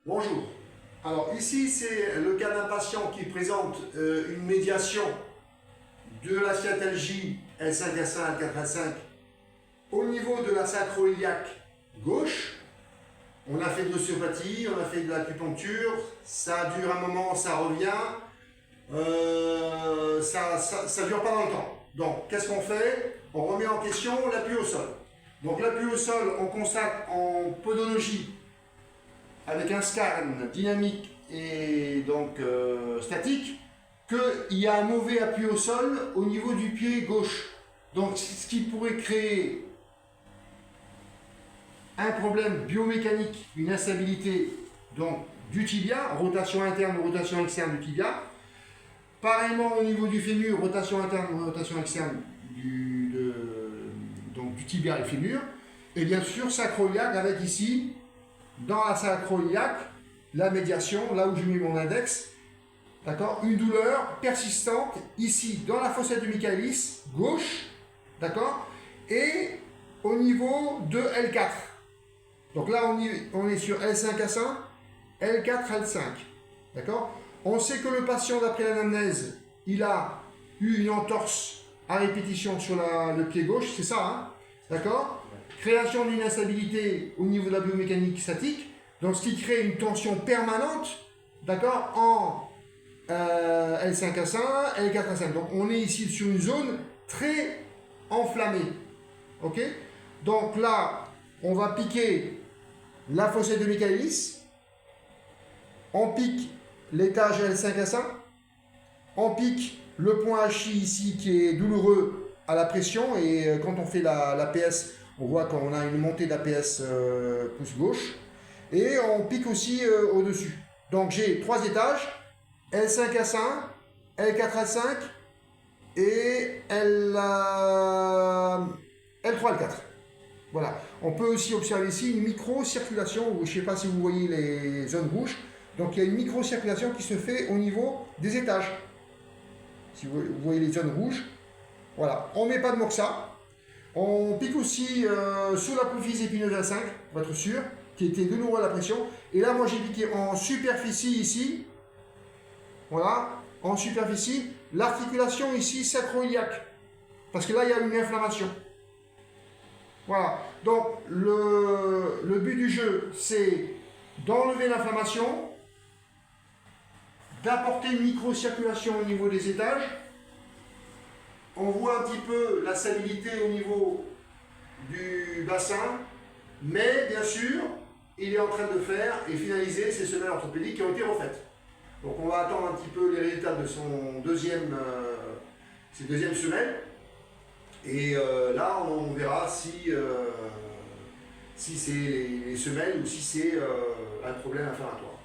Bonjour. Alors ici c'est le cas d'un patient qui présente une médiation de la sciatalgie L5-S1, L4-S5 au niveau de la sacro-iliaque gauche. On a fait de l'ostéopathie, on a fait de l'acupuncture, ça dure un moment, ça revient, ça dure pas dans le temps. Donc qu'est-ce qu'on fait? On remet en question l'appui au sol. Donc l'appui au sol, on constate en podologie avec un scan dynamique et donc statique qu'il y a un mauvais appui au sol au niveau du pied gauche. Donc ce qui pourrait créer un problème biomécanique, une instabilité donc, du tibia, rotation interne ou rotation externe du tibia. Pareillement au niveau du fémur, rotation interne ou rotation externe du tibia et fémur. Et bien sûr sacro-iliaque avec ici, dans la sacro-iliaque, la médiation, là où je mets mon index, d'accord, une douleur persistante ici dans la fossette de Michaelis, gauche, d'accord, et au niveau de L4. Donc là, on est sur L5-S1, L4-L5. D'accord? On sait que le patient, d'après l'anamnèse, il a eu une entorse à répétition sur le pied gauche, c'est ça, hein? D'accord? Création d'une instabilité au niveau de la biomécanique statique, donc ce qui crée une tension permanente, d'accord, en L5-S1, L4-S5. Donc on est ici sur une zone très enflammée. Ok? Donc là, on va piquer la fossette de Michaelis, on pique l'étage L5-S1, on pique le point HI ici qui est douloureux à la pression, et quand on fait la PS, on voit qu'on a une montée d'APS pouce gauche, et on pique aussi au-dessus. Donc j'ai 3 étages, L5-S1, L4-S5 et L3-L4. Voilà. On peut aussi observer ici une micro-circulation, je ne sais pas si vous voyez les zones rouges. Donc il y a une micro-circulation qui se fait au niveau des étages. Si vous voyez les zones rouges. Voilà. On ne met pas de moxa. On pique aussi sous l'apophyse épineuse A5, pour être sûr, qui était douloureux à la pression. Et là, moi j'ai piqué en superficie ici. Voilà. En superficie, l'articulation ici sacro-iliaque. Parce que là, il y a une inflammation. Voilà, donc le but du jeu, c'est d'enlever l'inflammation, d'apporter une micro-circulation au niveau des étages. On voit un petit peu la stabilité au niveau du bassin, mais bien sûr, il est en train de faire et finaliser ses semelles orthopédiques qui ont été refaites. Donc on va attendre un petit peu les résultats de ses deuxièmes semelles. Et là, on verra si c'est les semelles ou si c'est un problème inflammatoire.